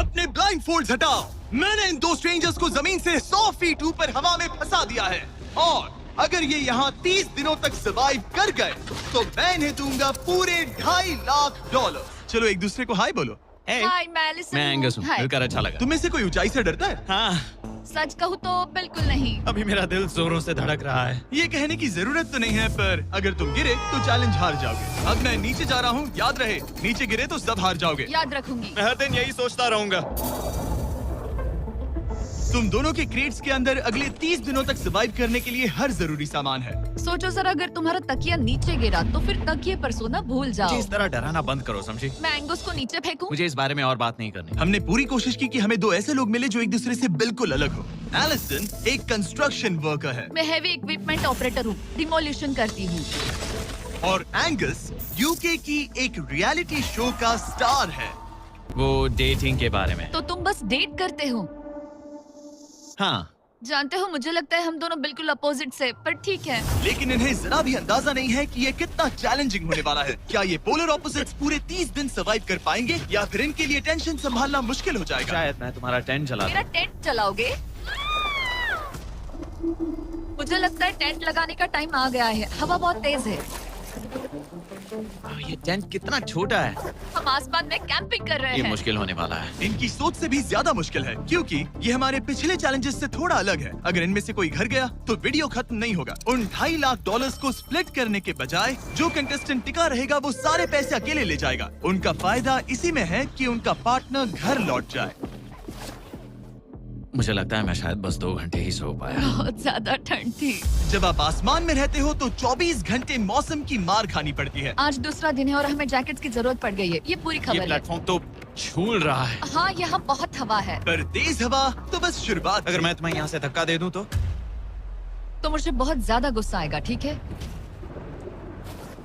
अपने blind fold हटाओ। मैंने इन दो स्ट्रेंजर्स को जमीन से 100 फीट ऊपर हवा में फंसा दिया है और अगर ये यहाँ 30 दिनों तक सर्वाइव कर गए तो मैं इन्हें दूंगा पूरे $2.5 लाख। चलो एक दूसरे को हाय बोलो। हाय, मैं एलिसन मैं हूँ। एंगस हूँ, हाय। मिलकर अच्छा लगा। तुम्हें से कोई ऊंचाई से डरता है? हाँ, सच कहूँ तो बिल्कुल नहीं। अभी मेरा दिल जोरों से धड़क रहा है। ये कहने की जरूरत तो नहीं है, पर अगर तुम गिरे तो चैलेंज हार जाओगे। अब मैं नीचे जा रहा हूँ, याद रहे नीचे गिरे तो सब हार जाओगे। याद रखूंगी। मैं हर दिन यही सोचता रहूंगा। तुम दोनों के क्रेट्स के अंदर अगले 30 दिनों तक सर्वाइव करने के लिए हर जरूरी सामान है। सोचो जरा, अगर तुम्हारा तकिया नीचे गिरा तो फिर तकिए पर सोना भूल मुझे जाओ। इस तरह डराना बंद करो, समझी? मैं एंगस को नीचे फेंकूं? मुझे इस बारे में और बात नहीं करनी। हमने पूरी कोशिश की कि हमें दो ऐसे लोग मिले जो एक दूसरे से बिल्कुल अलग हो। एलिसन एक कंस्ट्रक्शन वर्कर है मैं हैवी इक्विपमेंट ऑपरेटर हूँ, डिमोलिशन करती हूँ। और एंगस यूके की एक रियलिटी शो का स्टार है। वो डेटिंग के बारे में। तो तुम बस डेट करते हो? हाँ, जानते हो, मुझे लगता है हम दोनों बिल्कुल अपोजिट से, पर ठीक है। लेकिन इन्हें जरा भी अंदाजा नहीं है कि ये कितना चैलेंजिंग होने वाला है। क्या ये पोलर ऑपोजिट्स पूरे 30 दिन सर्वाइव कर पाएंगे या फिर इनके लिए टेंशन संभालना मुश्किल हो जाएगा? शायद मैं तुम्हारा टेंट चला मेरा टेंट चलाओगे? मुझे लगता है टेंट लगाने का टाइम आ गया है। हवा बहुत तेज है। ये टेंट कितना छोटा है। हम आसमान में कैंपिंग कर रहे ये हैं। मुश्किल होने वाला है। इनकी सोच से भी ज्यादा मुश्किल है क्योंकि ये हमारे पिछले चैलेंजेस से थोड़ा अलग है। अगर इनमें से कोई घर गया तो वीडियो खत्म नहीं होगा। उन $2.5 लाख को स्प्लिट करने के बजाय जो कंटेस्टेंट टिका रहेगा वो सारे पैसे अकेले ले जाएगा। उनका फायदा इसी में है कि उनका पार्टनर घर लौट जाए। मुझे लगता है मैं शायद बस 2 घंटे ही सो पाया। बहुत ज्यादा ठंड थी। जब आप आसमान में रहते हो तो 24 घंटे मौसम की मार खानी पड़ती है। आज दूसरा दिन है और हमें जैकेट्स की जरूरत पड़ गई है। ये पूरी ये खबर है। प्लेटफॉर्म तो झूल रहा है। हाँ, यहाँ बहुत हवा है। पर तेज हवा तो बस शुरुआत। अगर मैं तुम्हें यहाँ से धक्का दे दूं तो मुझे बहुत ज्यादा गुस्सा आएगा, ठीक है?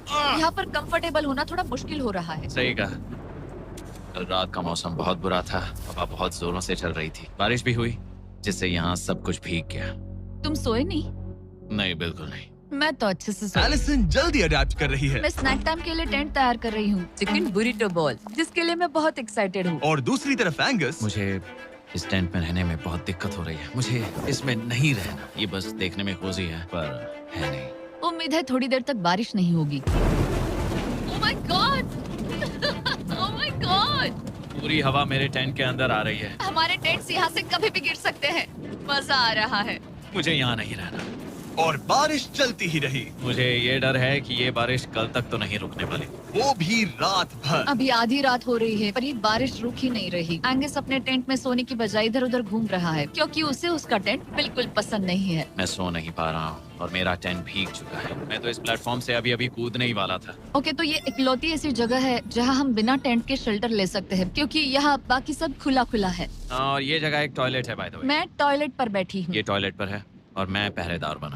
यहाँ पर कंफर्टेबल होना थोड़ा मुश्किल हो रहा है। सही कहा। कल रात का मौसम बहुत बुरा था। हवा बहुत जोरों से चल रही थी। बारिश भी हुई जिससे यहाँ सब कुछ भीग गया। तुम सोए नहीं? नहीं, बिल्कुल नहीं। मैं तो अच्छे से सोई। एलिसन जल्दी अडेप्ट कर रही है मैं स्नैक टाइम के लिए टेंट तैयार कर रही हूँ, चिकन बुरिटो बॉल, जिसके लिए मैं बहुत एक्साइटेड हूँ। और दूसरी तरफ एंगस मुझे इस टेंट में रहने में बहुत दिक्कत हो रही है। मुझे इसमें नहीं रहना। ये बस देखने में कोजी है पर है नहीं। उम्मीद है थोड़ी देर तक बारिश नहीं होगी। Oh my God! Oh my God! पूरी हवा मेरे टेंट के अंदर आ रही है। हमारे टेंट्स यहाँ से कभी भी गिर सकते हैं। मजा आ रहा है। मुझे यहाँ नहीं रहना। और बारिश चलती ही रही, मुझे ये डर है कि ये बारिश कल तक तो नहीं रुकने वाली। वो भी रात भर। अभी आधी रात हो रही है पर ये बारिश रुक ही नहीं रही। एंगस अपने टेंट में सोने की बजाय इधर उधर घूम रहा है क्योंकि उसे उसका टेंट बिल्कुल पसंद नहीं है। मैं सो नहीं पा रहा हूँ और मेरा टेंट भीग चुका है। मैं तो इस प्लेटफॉर्म से अभी कूदने ही वाला था। ओके, तो ये इकलौती ऐसी जगह है जहाँ हम बिना टेंट के शेल्टर ले सकते हैं क्योंकि यहाँ बाकी सब खुला खुला है। और ये जगह एक टॉयलेट है बाय द वे। मैं टॉयलेट पर बैठी हूँ। ये टॉयलेट पर है और मैं पहरेदार बना।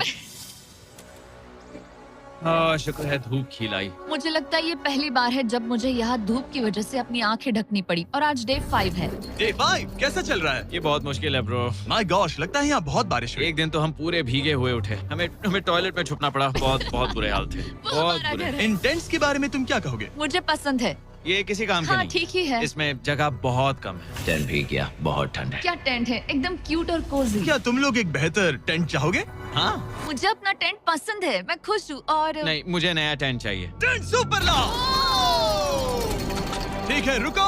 शुक्र है धूप खिलाई। मुझे लगता है ये पहली बार है जब मुझे यहाँ धूप की वजह से अपनी आंखें ढकनी पड़ी और आज डे 5 है। डे 5 कैसा चल रहा है? ये बहुत मुश्किल है ब्रो। माय गॉश, लगता है यहाँ बहुत बारिश हुई। एक दिन तो हम पूरे भीगे हुए उठे। हमें टॉयलेट में छुपना पड़ा। बहुत बुरे हाल थे। बहुत हमारा बुरे। घर है। इन टेंट्स के बारे में तुम क्या कहोगे? मुझे पसंद है। ये किसी काम का हाँ, नहीं। ठीक ही है। इसमें जगह बहुत कम है। टेंट भीग गया, बहुत ठंड है। क्या टेंट है, एकदम क्यूट और कोजी। क्या तुम लोग एक बेहतर टेंट चाहोगे? हाँ? मुझे अपना टेंट पसंद है, मैं खुश हूँ। और नहीं, मुझे नया टेंट चाहिए। टेंट सुपर लाओ। ठीक है, रुको।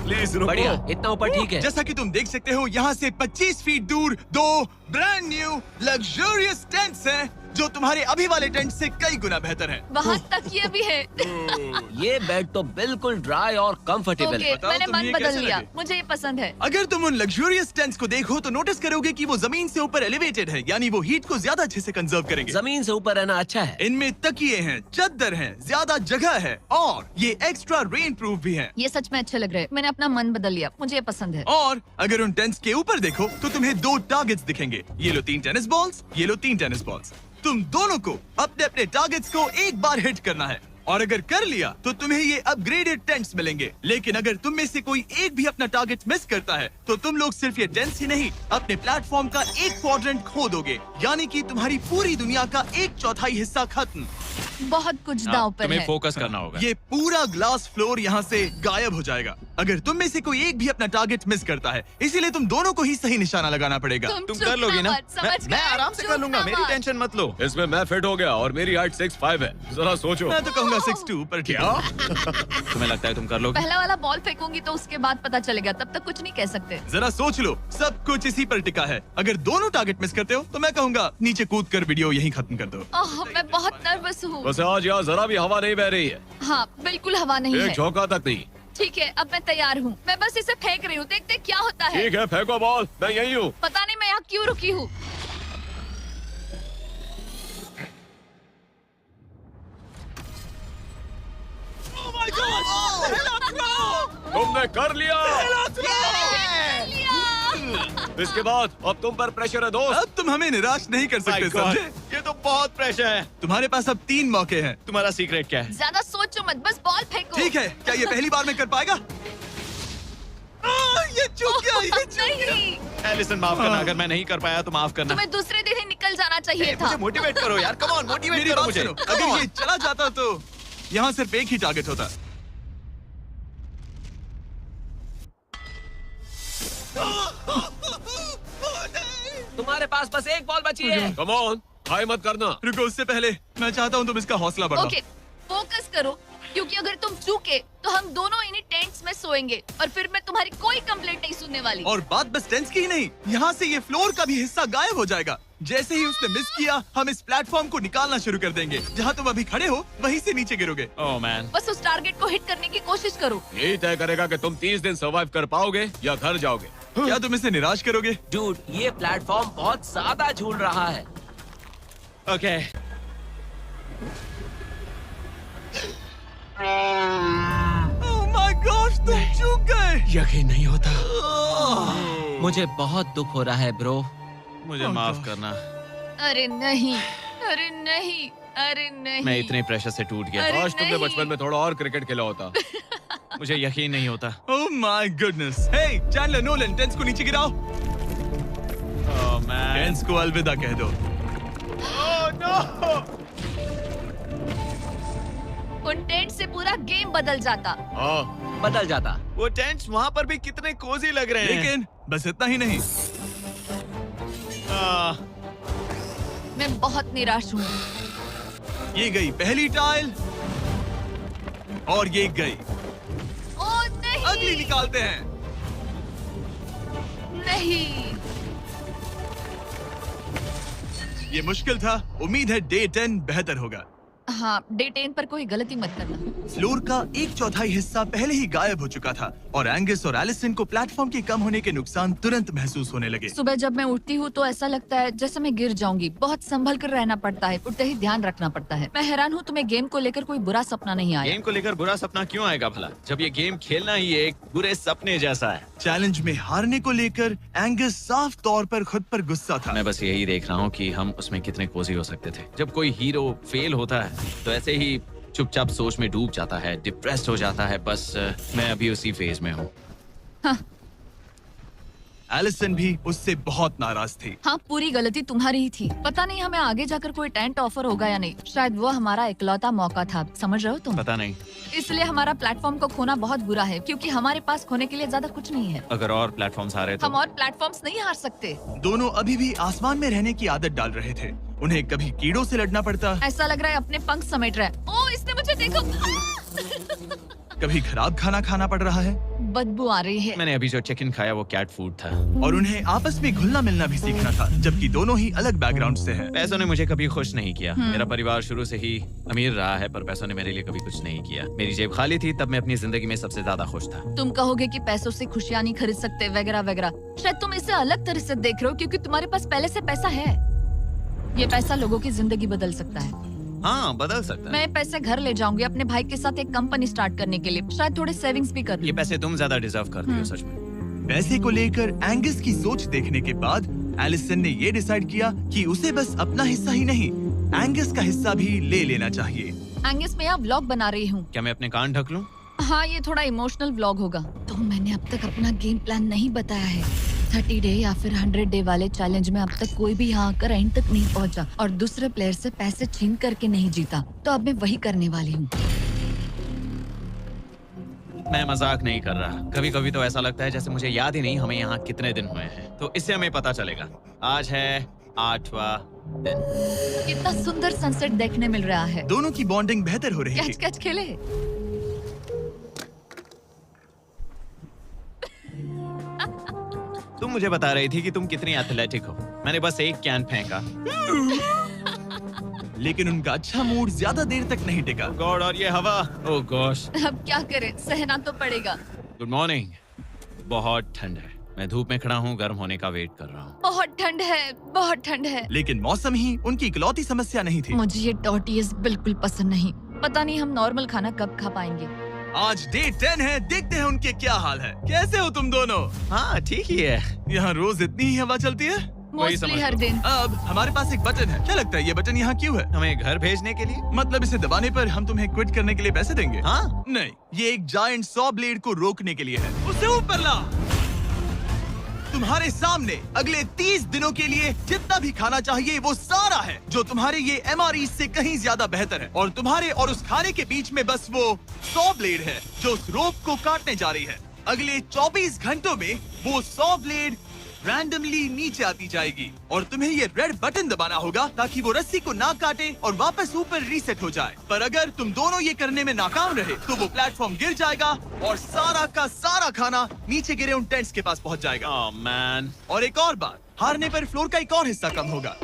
प्लीज रुको। बढ़िया, इतना ऊपर ठीक है। जैसा कि तुम देख सकते हो यहाँ से 25 फीट दूर 2 ब्रांड न्यू लग्जरियस टेंट्स हैं जो तुम्हारे अभी वाले टेंट से कई गुना बेहतर हैं। वहाँ तकिए भी है। ये बेड तो बिल्कुल ड्राई और कंफर्टेबल ओके, है। बताओ मैंने तुम्हें मन ये बदल कैसे लिया। लगे? मुझे ये पसंद है। अगर तुम उन लग्जरियस टेंट्स को देखो तो नोटिस करोगे कि वो जमीन से ऊपर एलिवेटेड है, यानी वो हीट को ज्यादा अच्छे से कंजर्व करेंगे। जमीन से ऊपर रहना अच्छा है। इनमें तकिए हैं, चद्दर हैं, ज्यादा जगह है और ये एक्स्ट्रा रेन प्रूफ भी हैं। ये सच में अच्छे लग रहे हैं। मैंने अपना मन बदल लिया, मुझे ये पसंद है। और अगर उन टेंट्स के ऊपर देखो तो तुम्हें 2 टारगेट्स दिखेंगे। ये लो 3 टेनिस बॉल्स, ये लो 3 टेनिस बॉल्स। तुम दोनों को अपने अपने टारगेट्स को एक बार हिट करना है और अगर कर लिया तो तुम्हें ये अपग्रेडेड टेंट्स मिलेंगे। लेकिन अगर तुम में से कोई एक भी अपना टारगेट मिस करता है तो तुम लोग सिर्फ ये टेंट्स ही नहीं, अपने प्लेटफॉर्म का एक क्वाड्रेंट खो दोगे, यानी कि तुम्हारी पूरी दुनिया का 1/4 हिस्सा खत्म। बहुत कुछ दांव पर तुम्हें है। फोकस करना होगा। ये पूरा ग्लास फ्लोर यहाँ से गायब हो जाएगा अगर तुम में से कोई एक भी अपना टारगेट मिस करता है, इसीलिए तुम दोनों को ही सही निशाना लगाना पड़ेगा। तुम चुप कर लोगी ना? मत, समझ मैं गए? आराम से चुप कर लूंगा, ना मेरी मत। टेंशन मत लो। इसमें मैं फिट हो गया और मेरी हाइट 6'5" है। जरा सोचो। मैं तो कहूंगा 6'2", पर क्या? तुम्हें लगता है तुम कर लोगे? पहला वाला बॉल फेंकूंगी तो उसके बाद पता चलेगा, तब तक कुछ नहीं कह सकते। जरा सोच लो, सब कुछ इसी पर टिका है। अगर दोनों टारगेट मिस करते हो तो मैं कहूंगा नीचे कूद कर वीडियो यहीं खत्म कर दो। ओह, मैं बहुत नर्वस हूँ। बस आज यहाँ जरा भी हवा नहीं बह रही है, हाँ, बिल्कुल हवा नहीं एक है। झोंका तक नहीं। ठीक है, अब मैं तैयार हूँ। मैं बस इसे फेंक रही हूँ, देखते क्या होता है। ठीक है, फेंको बॉल, मैं यही हूँ। पता नहीं मैं यहाँ क्यों रुकी हूँ। तुमने कर लिया। लिया। इसके बाद अब तुम पर प्रेशर है दोस्त। अब तुम हमें निराश नहीं कर सकते, My God, समझे? ये तो बहुत प्रेशर है। तुम्हारे पास अब 3 मौके हैं। तुम्हारा सीक्रेट क्या है? ज्यादा सोचो मत, बस बॉल फेंको। ठीक है, क्या ये पहली बार में कर पाएगा? ये चूक गया, ये ओह, चूक गया। नहीं, एलिसन माफ करना, अगर मैं नहीं कर पाया तो माफ करना। तुम्हें दूसरे दिन ही निकल जाना चाहिए था। मुझे मोटिवेट करो यार, कम ऑन, मोटिवेट मेरी करो बात मुझे। सुनो, Come अगर on। ये चला जाता तो यहाँ सिर्फ एक ही टारगेट होता। तुम्हारे पास बस एक बॉल बची है। कम ऑन, हाई मत करना। रुको, उससे पहले मैं चाहता हूँ तुम इसका हौसला बढ़ाओ। ओके, फोकस करो, क्योंकि अगर तुम चूके तो हम दोनों इन्हीं टेंट्स में सोएंगे और फिर मैं तुम्हारी कोई कंप्लेंट नहीं सुनने वाली। और बात बस टेंस की ही नहीं, यहाँ से ये फ्लोर का भी हिस्सा गायब हो जाएगा। जैसे ही उसने मिस किया, हम इस प्लेटफॉर्म को निकालना शुरू कर देंगे। जहाँ तुम अभी खड़े हो, वहीं से नीचे गिरोगे। ओह मैन, बस उस टारगेट को हिट करने की कोशिश करो। यही तय करेगा कि तुम 30 दिन सर्वाइव कर पाओगे या घर जाओगे। क्या तुम इसे निराश करोगे? डूड, ये प्लेटफॉर्म बहुत ज्यादा झूल रहा है। ओके। ओह माय गॉड, तुम चूक गए। यकीन नहीं होता। मुझे बहुत दुख हो रहा है ब्रो। मुझे Oh माफ God. करना, अरे नहीं, अरे नहीं, अरे नहीं। मैं इतने प्रेशर से टूट गया। अरे काश तुमने नहीं। बचपन में थोड़ा और क्रिकेट खेला होता। मुझे यकीन नहीं होता। Oh my goodness. Hey Chandler, Nolan, tents को नीचे गिराओ। ओह मैन, टेंस को अलविदा कह दो। उन टेंट से पूरा गेम बदल जाता। हाँ, बदल जाता। वो टेंट्स वहाँ पर भी कितने कोजी लग रहे हैं। लेकिन बस इतना ही नहीं, आह, मैं बहुत निराश हूँ। ये गई पहली टाइल और ये गई। ओह नहीं, अगली निकालते हैं। नहीं। ये मुश्किल था, उम्मीद है डे 10 बेहतर होगा। हाँ, डे 10 पर कोई गलती मत करना। फ्लोर का 1/4 हिस्सा पहले ही गायब हो चुका था और एंगस और एलिसन को प्लेटफॉर्म के कम होने के नुकसान तुरंत महसूस होने लगे। सुबह जब मैं उठती हूँ तो ऐसा लगता है जैसे मैं गिर जाऊंगी। बहुत संभल कर रहना पड़ता है, उठते ही ध्यान रखना पड़ता है। मैं हैरान हूँ तुम्हें गेम को लेकर कोई बुरा सपना नहीं आया। गेम को लेकर बुरा सपना क्यों आएगा भला, जब ये गेम खेलना ही एक बुरे सपने जैसा है। चैलेंज में हारने को लेकर एंगस साफ तौर पर खुद पर गुस्सा था। मैं बस यही देख रहा हूँ कि हम उसमें कितने कोजी हो सकते थे। जब कोई हीरो फेल होता है तो ऐसे ही चुपचाप सोच में डूब जाता है, डिप्रेस्ड हो जाता है। बस मैं अभी उसी फेज में हूँ। एलिसन भी उससे बहुत नाराज थी। हाँ, पूरी गलती तुम्हारी ही थी। पता नहीं हमें आगे जाकर कोई टेंट ऑफर होगा या नहीं। शायद वो हमारा इकलौता मौका था, समझ रहे हो तुम? पता नहीं, इसलिए हमारा प्लेटफॉर्म को खोना बहुत बुरा है, क्योंकि हमारे पास खोने के लिए ज्यादा कुछ नहीं है। अगर और प्लेटफॉर्म्स आ रहे हम तो और प्लेटफॉर्म्स नहीं हार सकते। दोनों अभी भी आसमान में रहने की आदत डाल रहे थे। उन्हें कभी कीड़ों से लड़ना पड़ता, ऐसा लग रहा है अपने पंख समेट रहा है। ओह, इसने मुझे देखो। कभी खराब खाना खाना पड़ रहा है बदबू आ रही है। मैंने अभी जो चिकन खाया वो कैट फूड था। और उन्हें आपस में घुलना मिलना भी सीखना था, जबकि दोनों ही अलग बैकग्राउंड से हैं। पैसों ने मुझे कभी खुश नहीं किया। मेरा परिवार शुरू से ही अमीर रहा है, पर पैसों ने मेरे लिए कभी कुछ नहीं किया। मेरी जेब खाली थी तब मैं अपनी जिंदगी में सबसे ज्यादा खुश था। तुम कहोगे कि पैसों से खुशियां नहीं खरीद सकते वगैरह वगैरह। शायद तुम इसे अलग तरह से देख रहे हो, क्योंकि तुम्हारे पास पहले से पैसा है। ये पैसा लोगों की जिंदगी बदल सकता है। हाँ, बदल सकता है। मैं पैसे घर ले जाऊंगी अपने भाई के साथ एक कंपनी स्टार्ट करने के लिए। शायद थोड़े सेविंग्स भी कर ये लूं। पैसे तुम ज्यादा डिजर्व करती हो सच में। पैसे को लेकर एंगस की सोच देखने के बाद एलिसन ने ये डिसाइड किया कि उसे बस अपना हिस्सा ही नहीं, एंगस का हिस्सा भी ले लेना चाहिए। एंगस, मैं यहाँ व्लॉग बना रही हूँ। क्या मैं अपने कान ढक लूं? हाँ, ये थोड़ा इमोशनल व्लॉग होगा। तो मैंने अब तक अपना गेम प्लान नहीं बताया है। 30 डे या फिर 100 डे वाले चैलेंज में अब तक कोई भी यहाँ आकर एंड तक नहीं पहुँचा और दूसरे प्लेयर से पैसे छीन करके नहीं जीता, तो अब मैं वही करने वाली हूँ। मैं मजाक नहीं कर रहा। कभी कभी तो ऐसा लगता है जैसे मुझे याद ही नहीं हमें यहाँ कितने दिन हुए हैं, तो इससे हमें पता चलेगा। आज है 8वां दिन। कितना सुंदर सनसेट देखने मिल रहा है। दोनों की बॉन्डिंग बेहतर हो रही है। कैच कैच खेले। तुम मुझे बता रही थी कि तुम कितनी एथलेटिक हो। मैंने बस एक कैन फेंका। लेकिन उनका अच्छा मूड ज्यादा देर तक नहीं टिका। गॉड, और ये हवा। ओह गॉश। अब क्या करें, सहना तो पड़ेगा। Good morning. बहुत ठंड है। मैं धूप में खड़ा हूँ, गर्म होने का वेट कर रहा हूँ। बहुत ठंड है, बहुत ठंड है। लेकिन मौसम ही उनकी इकलौती समस्या नहीं थी। मुझे ये टॉर्टियस बिल्कुल पसंद नहीं। पता नहीं हम नॉर्मल खाना कब खा पाएंगे। आज डे 10 है, देखते हैं उनके क्या हाल है। कैसे हो तुम दोनों? हाँ ठीक ही है। यहाँ रोज इतनी ही हवा चलती है। वही मोस्टली समझ हर लो। दिन। अब हमारे पास एक बटन है। क्या लगता है ये बटन यहाँ क्यों है? हमें घर भेजने के लिए। मतलब इसे दबाने पर हम तुम्हें क्विट करने के लिए पैसे देंगे? हाँ। नहीं, ये एक जायंट सॉ ब्लेड को रोकने के लिए है। उसे ऊपर ला। तुम्हारे सामने अगले 30 दिनों के लिए जितना भी खाना चाहिए वो सारा है, जो तुम्हारे ये MRE से कहीं ज्यादा बेहतर है। और तुम्हारे और उस खाने के बीच में बस वो सॉ ब्लेड है जो उस रोप को काटने जा रही है। अगले 24 घंटों में वो सॉ ब्लेड रैंडमली नीचे आती जाएगी और तुम्हें ये रेड बटन दबाना होगा ताकि वो रस्सी को ना काटे और वापस ऊपर रीसेट हो जाए। पर अगर तुम दोनों ये करने में नाकाम रहे तो वो प्लेटफॉर्म गिर जाएगा और सारा का सारा खाना नीचे गिरे उन टेंट्स के पास पहुंच जाएगा। Oh man. और एक और बात, हारने पर फ्लोर का एक और हिस्सा कम होगा।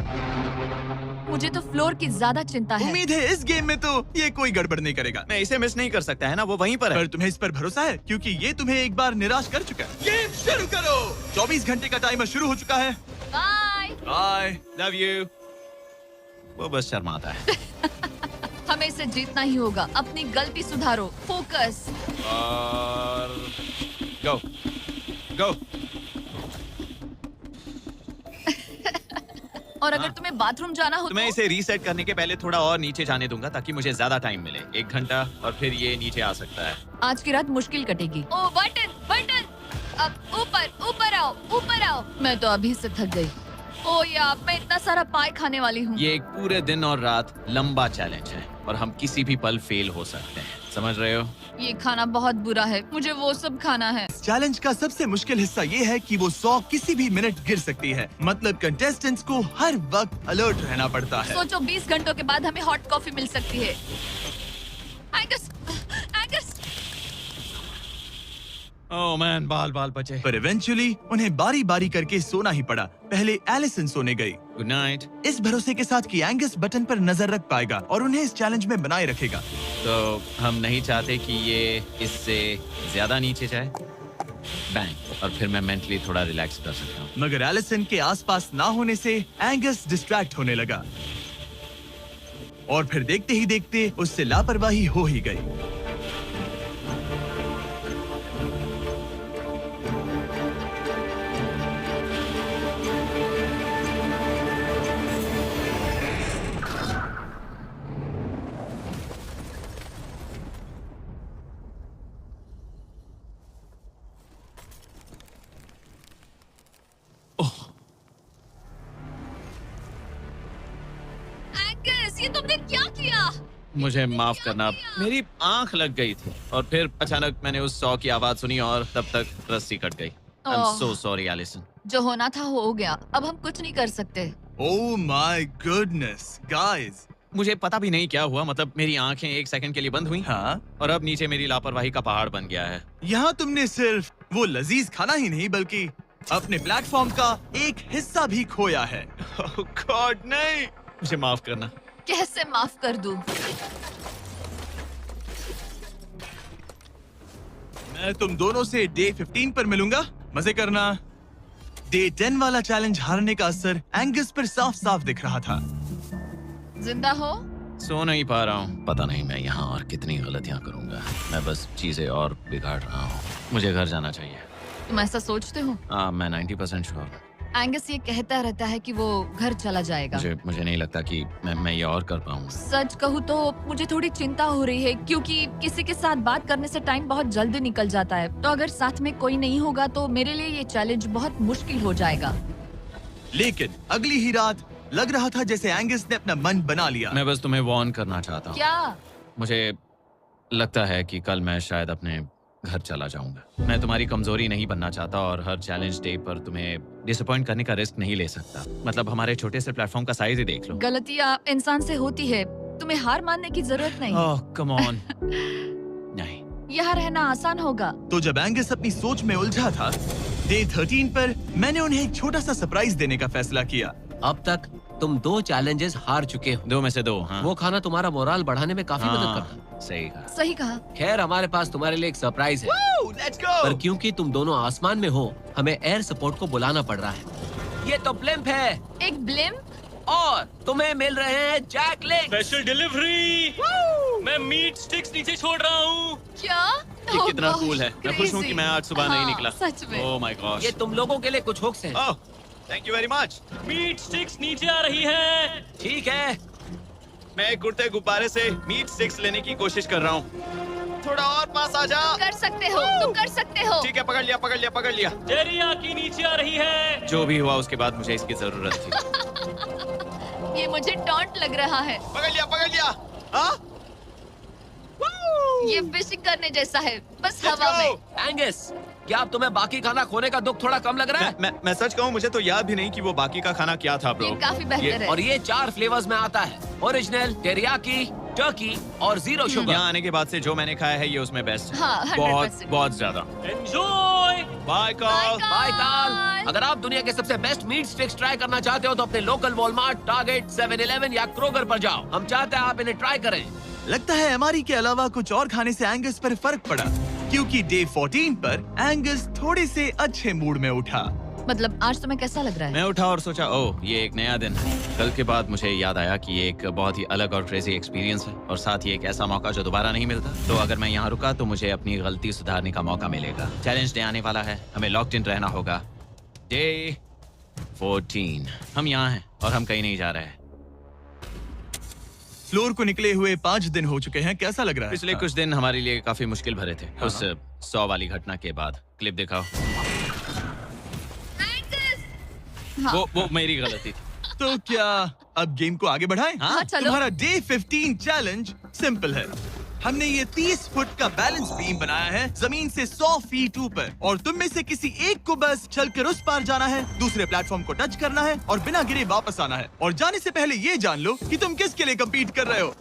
मुझे तो फ्लोर की ज्यादा चिंता है। उम्मीद है इस गेम में तो ये कोई गड़बड़ नहीं करेगा। मैं इसे मिस नहीं कर सकता है ना, वो वहीं पर है। पर तुम्हें इस पर भरोसा है क्योंकि ये तुम्हें एक बार निराश कर चुका है। गेम शुरू करो। 24 घंटे का टाइमर शुरू हो चुका है। बाय। बाय। Love you. वो बस शर्माता है। हमें इसे जीतना ही होगा। अपनी गलती सुधारो। फोकस। और गो गो। और अगर तुम्हें बाथरूम जाना हो तो मैं इसे रीसेट करने के पहले थोड़ा और नीचे जाने दूंगा ताकि मुझे ज्यादा टाइम मिले। 1 घंटा और फिर ये नीचे आ सकता है। आज की रात मुश्किल कटेगी। ओ बटन बटन। अब ऊपर ऊपर आओ, ऊपर आओ। मैं तो अभी से थक गई। ओ यार, मैं इतना सारा पाई खाने वाली हूँ। ये एक पूरे दिन और रात लंबा चैलेंज है और हम किसी भी पल फेल हो सकते हैं, समझ रहे हो? ये खाना बहुत बुरा है। मुझे वो सब खाना है। इस चैलेंज का सबसे मुश्किल हिस्सा ये है कि वो 100 किसी भी मिनट गिर सकती है। मतलब कंटेस्टेंट्स को हर वक्त अलर्ट रहना पड़ता है। सोचो 20 घंटों के बाद हमें हॉट कॉफी मिल सकती है। Angus, Angus. ओह मैन, बाल बाल बचे। पर इवेंचुअली उन्हें बारी बारी करके सोना ही पड़ा। पहले एलिसन सोने गई, गुड नाइट। इस भरोसे के साथ कि एंगस बटन पर नजर रख पाएगा और उन्हें इस चैलेंज में बनाए रखेगा। तो हम नहीं चाहते कि ये इससे ज्यादा नीचे जाए। बैंग। और फिर मैं मेंटली थोड़ा रिलैक्स कर सकता हूँ। मगर एलिसन के आसपास ना होने से एंगस डिस्ट्रैक्ट होने लगा और फिर देखते ही देखते उससे लापरवाही हो ही गई। एंगस, ये तुमने क्या किया? मुझे माफ करना, मेरी आंख लग गई थी और फिर अचानक मैंने उस 100 की आवाज सुनी और तब तक रस्सी कट गई। I am oh. So sorry Allison. जो होना था हो गया। अब हम कुछ नहीं कर सकते। ओह माय गुडनेस गाइस। मुझे पता भी नहीं क्या हुआ, मतलब मेरी आंखें 1 सेकंड के लिए बंद हुई हाँ, और अब नीचे मेरी लापरवाही का पहाड़ बन गया है। यहाँ तुमने सिर्फ वो लजीज खाना ही नहीं बल्कि अपने प्लेटफॉर्म का एक हिस्सा भी खोया है। ओह गॉड, नहीं। मुझे माफ करना। कैसे माफ कर दूं? मैं तुम दोनों से डे 15 पर मिलूंगा। मजे करना। डे 10 वाला चैलेंज हारने का असर एंगस पर साफ साफ दिख रहा था। जिंदा हो? सो नहीं पा रहा हूँ। पता नहीं मैं यहाँ और कितनी गलतियाँ करूँगा। मैं बस चीजें और बिगाड़ रहा हूँ। मुझे घर जाना चाहिए। तुम ऐसा सोचते हो? मैं 90% श्योर हूँ। एंगस ये कहता रहता है कि वो घर चला जाएगा। मुझे नहीं लगता कि मैं ये और कर पाऊंगा। सच कहूँ तो मुझे थोड़ी चिंता हो रही है, क्योंकि किसी के साथ बात करने से टाइम बहुत जल्दी निकल जाता है। तो अगर साथ में कोई नहीं होगा तो मेरे लिए ये चैलेंज बहुत मुश्किल हो जाएगा। लेकिन अगली ही रात लग रहा था जैसे एंगस ने अपना मन बना लिया। मैं बस तुम्हें वार्न करना चाहता हूँ। क्या? मुझे लगता है कि कल मैं शायद अपने घर चला जाऊंगा। मैं तुम्हारी कमजोरी नहीं बनना चाहता और हर चैलेंज डे पर तुम्हें डिसअपॉइंट करने का रिस्क नहीं ले सकता। मतलब हमारे छोटे से प्लेटफॉर्म का साइज ही देख लो। गलतियाँ इंसान से होती है, तुम्हें हार मानने की जरूरत नहीं। ओह कम ऑन। नहीं, यहाँ रहना आसान होगा। तो जब एंगस अपनी सोच में उलझा था, डे 13 पर मैंने उन्हें एक छोटा सा सरप्राइज देने का फैसला किया। अब तक तुम 2 चैलेंजेस हार चुके हो। 2 में से 2। हाँ। वो खाना तुम्हारा मोराल बढ़ाने में काफी मदद करता है। सही कहा। सही कहा। खैर, हमारे पास तुम्हारे लिए एक सरप्राइज है। Let's go. पर क्योंकि तुम दोनों आसमान में हो, हमें एयर सपोर्ट को बुलाना पड़ रहा है। ये तो ब्लिम्प है एक ब्लिम्प? और तुम्हें मिल रहे हैं जैक लिंक्स। Special delivery. मैं मीट स्टिक्स नीचे छोड़ रहा हूँ। क्या? ये कितना कूल है। मैं खुश हूँ कि मैं आज सुबह नहीं निकला। सच में। Oh my gosh. ये तुम लोगों के लिए कुछ हुक्स हैं। Oh thank you very much. Meat sticks नीचे आ रही है। ठीक है, मैं एक उड़ते गुब्बारे से मीट स्टिक्स लेने की कोशिश कर रहा हूँ। थोड़ा और पास आ जा। कर सकते हो, तुम कर सकते हो। ठीक है, पकड़ लिया पकड़ लिया पकड़ लिया। टेरियाकी नीचे आ रही है। जो भी हुआ उसके बाद मुझे इसकी जरूरत थी। ये मुझे टॉन्ट लग रहा है। पकड़ लिया। हाँ? ये फिशिंग करने जैसा है, बस Let's हवा go! में। एंगस, क्या अब तुम्हें बाकी खाना खोने का दुख थोड़ा कम लग रहा है? मैं सच कहूँ, मुझे तो याद भी नहीं कि वो बाकी का खाना क्या था ब्रो। ये काफी बेहतर है। और ये 4 फ्लेवर्स में आता है, ओरिजिनल, टेरियाकी, टर्की और 0 शुगर। यहाँ आने के बाद से जो मैंने खाया है ये उसमें बेस्ट है। हाँ, 100%। बहुत ज्यादा। Enjoy. Bye Cole. Bye Carl. अगर आप दुनिया के सबसे बेस्ट मीट स्टिक्स ट्राई करना चाहते हो तो अपने लोकल वॉलमार्ट, टारगेट, 7-Eleven या क्रोगर पर जाओ। हम चाहते हैं आप इन्हें ट्राई करें। लगता है एमआरई के अलावा कुछ और खाने से एंगस पर फर्क पड़ा, क्योंकि डे 14 पर एंगस थोड़े से अच्छे मूड में उठा। मतलब आज तुम्हें कैसा लग रहा है? मैं उठा और सोचा, ओह ये एक नया दिन है। कल के बाद मुझे याद आया कि ये एक बहुत ही अलग और क्रेजी एक्सपीरियंस है और साथ ही एक ऐसा मौका जो दोबारा नहीं मिलता। तो अगर मैं यहाँ रुका तो मुझे अपनी गलती सुधारने का मौका मिलेगा। चैलेंज डे आने वाला है, हमें लॉक्ड इन रहना होगा। डे 14 हम यहाँ हैं और हम कहीं नहीं जा रहे हैं। फ्लोर को निकले हुए 5 दिन हो चुके हैं। कैसा लग रहा है? पिछले कुछ दिन हमारे लिए काफी मुश्किल भरे थे। उस 100 वाली घटना के बाद। क्लिप दिखाओ। हाँ। वो मेरी गलती थी। तो क्या अब गेम को आगे बढ़ाएं? हाँ, चलो। तुम्हारा डे 15 चैलेंज सिंपल है। हमने ये 30 फुट का बैलेंस बीम बनाया है जमीन से 100 फीट ऊपर, और तुम में से किसी एक को बस चलकर उस पार जाना है, दूसरे प्लेटफॉर्म को टच करना है और बिना गिरे वापस आना है। और जाने से पहले ये जान लो कि तुम किसके लिए कम्पीट कर रहे हो।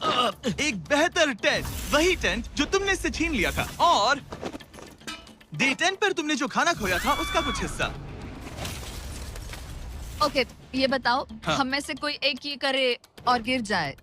एक बेहतर टेंट, वही टेंट जो तुमने इससे छीन लिया था, और डे 10 पर तुमने जो खाना खोया था उसका कुछ हिस्सा। ओके, ये बताओ, हाँ। हम में से कोई एक ये करे और गिर जाए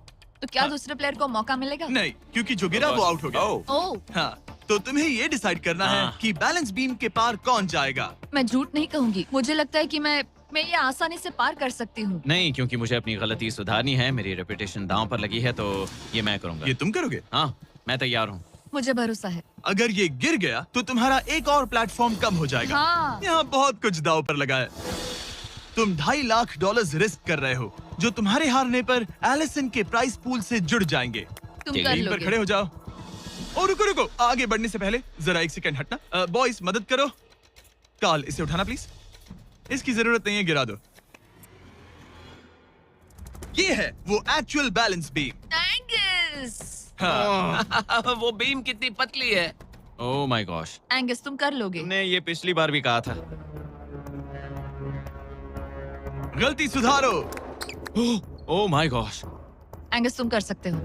तो क्या हाँ। दूसरे प्लेयर को मौका मिलेगा? नहीं, क्योंकि जो गिरा वो आउट हो गया। ओह, हाँ, तो तुम्हें ये डिसाइड करना है हाँ। कि बैलेंस बीम के पार कौन जाएगा। मैं झूठ नहीं कहूंगी, मुझे लगता है कि मैं ये आसानी से पार कर सकती हूँ। नहीं, क्योंकि मुझे अपनी गलती सुधारनी है। मेरी रेपुटेशन दांव पर लगी है, तो ये मैं करूंगा। ये तुम करोगे? हाँ, मैं तैयार हूँ। मुझे भरोसा है। अगर ये गिर गया तो तुम्हारा एक और प्लेटफॉर्म कम हो जाएगा। हाँ। यहाँ बहुत कुछ दाव पर लगा है। तुम $2.5 लाख रिस्क कर रहे हो, जो तुम्हारे हारने पर एलिसन के प्राइस पूल से जुड़ जाएंगे। तुम ठीक कर है, टीम पर लोगे। खड़े हो जाओ। और रुको, आगे बढ़ने से पहले जरा 1 सेकंड हटना। बॉयज मदद करो। कार्ल, इसे उठाना प्लीज। इसकी जरूरत नहीं है, गिरा दो। ये है वो एक्चुअल बैलेंस बीम। एंगस, हाँ, वो बीम कितनी पतली है। ओह माय गॉश, एंगस तुम कर लोगे। तुमने ये पिछली बार भी कहा था। गलती सुधारो। ओह माय गॉश, एंगस तुम कर सकते हो।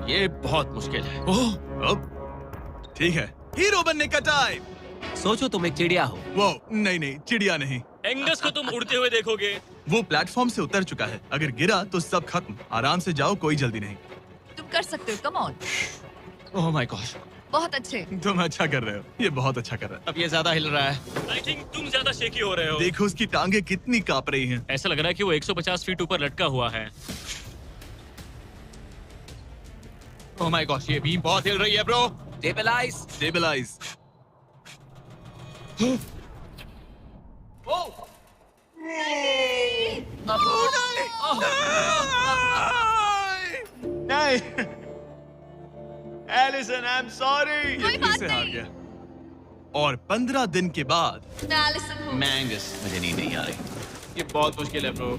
ये बहुत मुश्किल है। अब ठीक है, हीरो बनने का टाइम। सोचो तुम एक चिड़िया हो। वो नहीं, चिड़िया नहीं। एंगस को तुम उड़ते हुए देखोगे। वो प्लेटफॉर्म से उतर चुका है। अगर गिरा तो सब खत्म। आराम से जाओ, कोई जल्दी नहीं। तुम कर सकते हो, come on. Oh my gosh, बहुत अच्छे। तुम अच्छा कर रहे हो, ये बहुत अच्छा कर रहा है। अब ये ज्यादा हिल रहा है। आई थिंक तुम ज्यादा शेकी हो रहे हो। देखो उसकी टांगे कितनी कांप रही हैं। ऐसा लग रहा है कि वो 150 फीट ऊपर लटका हुआ है। ओह माय गॉश, ये बीम बहुत हिल रही है ब्रो। स्टेबलाइज। स्टेबलाइज। नहीं एलिसन, आई एम सॉरी। कोई बात फिर से हार नहीं। गया। और 15 दिन के बाद मैं एलिसन हूँ। मैं एंगस, मुझे नींद नहीं आ रही। ये बहुत मुश्किल है ब्रो।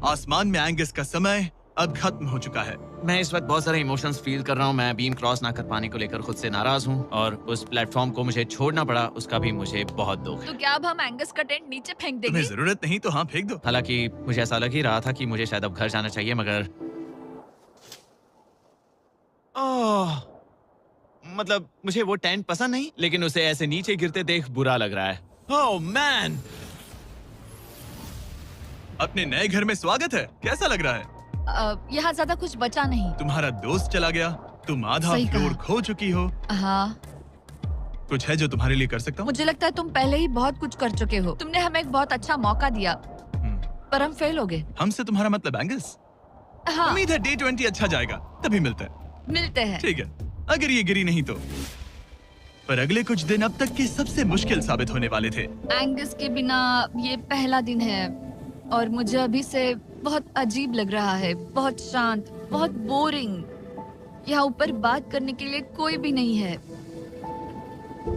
आसमान में एंगस का समय अब खत्म हो चुका है। मैं इस वक्त बहुत सारे इमोशंस फील कर रहा हूँ। मैं बीम क्रॉस ना कर पाने को लेकर खुद से नाराज हूँ और उस प्लेटफॉर्म को मुझे छोड़ना पड़ा, उसका भी मुझे बहुत दुख है। तो क्या अब हम एंगस का टेंट नीचे फेंक तुम्हें देंगे? जरूरत नहीं तो हाँ फेंक दो। हालांकि मुझे ऐसा लग ही रहा था कि मुझे शायद अब घर जाना चाहिए, मगर मतलब मुझे वो टेंट पसंद नहीं, लेकिन उसे ऐसे नीचे गिरते देख बुरा लग रहा है। ओह मैन, अपने नए घर में स्वागत है। कैसा लग रहा है? यहाँ ज्यादा कुछ बचा नहीं। तुम्हारा दोस्त चला गया, तुम आधा सही फ्लोर कहा। खो चुकी हो। हाँ, कुछ है जो तुम्हारे लिए कर सकता हूँ? मुझे लगता है तुम पहले ही बहुत कुछ कर चुके हो। तुमने हमें एक बहुत अच्छा मौका दिया, हम्म, पर हम फेल हो गए। हमसे तुम्हारा मतलब एंगस? हाँ, उम्मीद है डे 20 अच्छा जाएगा, तभी मिलते हैं। मिलते हैं। ठीक है, अगर ये गिरी नहीं तो। पर अगले कुछ दिन अब तक के सबसे मुश्किल साबित होने वाले थे। एंगस के बिना ये पहला दिन है और मुझे अभी से बहुत अजीब लग रहा है, बहुत शांत, बहुत बोरिंग। यहाँ ऊपर बात करने के लिए कोई भी नहीं है।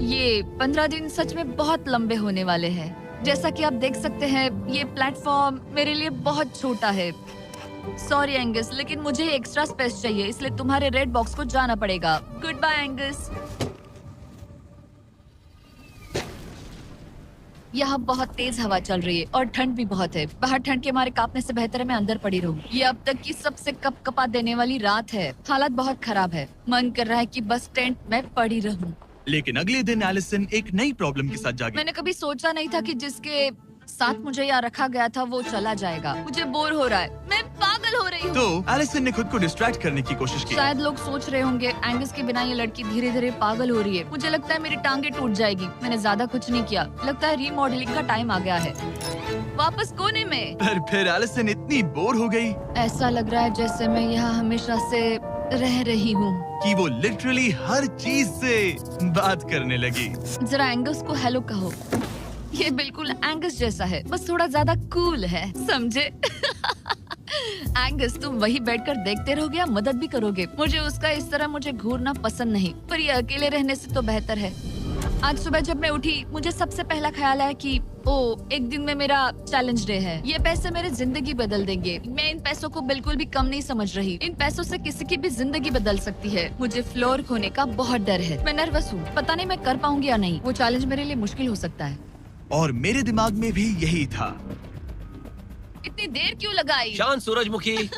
ये 15 दिन सच में बहुत लंबे होने वाले हैं। जैसा कि आप देख सकते हैं, ये प्लेटफॉर्म मेरे लिए बहुत छोटा है। सॉरी एंगस, लेकिन मुझे एक्स्ट्रा स्पेस चाहिए, इसलिए तुम्हारे रेड बॉक्स को जाना पड़ेगा। Good bye Angus. यहाँ बहुत तेज हवा चल रही है और ठंड भी बहुत है। बाहर ठंड के मारे कांपने से बेहतर है मैं अंदर पड़ी रहूं। ये अब तक की सबसे कपकपा देने वाली रात है। हालात बहुत खराब है। मन कर रहा है कि बस टेंट में पड़ी रहूं। लेकिन अगले दिन एलिसन एक नई प्रॉब्लम के साथ जागी। मैंने कभी सोचा नहीं था कि जिसके साथ मुझे यहाँ रखा गया था वो चला जाएगा। मुझे बोर हो रहा है, मैं पागल हो रही हूँ। तो एलिसन ने खुद को डिस्ट्रैक्ट करने की कोशिश की। शायद लोग सोच रहे होंगे एंगस के बिना ये लड़की धीरे धीरे पागल हो रही है। मुझे लगता है मेरी टांगे टूट जाएगी। मैंने ज्यादा कुछ नहीं किया। लगता है रीमॉडलिंग का टाइम आ गया है। वापस कोने में। पर फिर एलिसन इतनी बोर हो गई ऐसा लग रहा है जैसे मैं यहाँ हमेशा से रह रही हूँ। कि वो लिटरली हर चीज से बात करने लगी। जरा एंगस को हेलो कहो। ये बिल्कुल एंगस जैसा है, बस थोड़ा ज्यादा कूल है, समझे? एंगस, तुम वही बैठकर देखते रहोगे या मदद भी करोगे? मुझे उसका इस तरह मुझे घूरना पसंद नहीं, पर ये अकेले रहने से तो बेहतर है। आज सुबह जब मैं उठी, मुझे सबसे पहला ख्याल आया कि एक दिन में मेरा चैलेंज डे है। ये पैसे मेरी जिंदगी बदल देंगे। मैं इन पैसों को बिल्कुल भी कम नहीं समझ रही। इन पैसों से किसी की भी जिंदगी बदल सकती है। मुझे फ्लोर खोने का बहुत डर है। मैं नर्वस हूँ, पता नहीं मैं कर पाऊंगी या नहीं। वो चैलेंज मेरे लिए मुश्किल हो सकता है। और मेरे दिमाग में भी यही था। इतनी देर क्यों लगाई? शांत सूरजमुखी।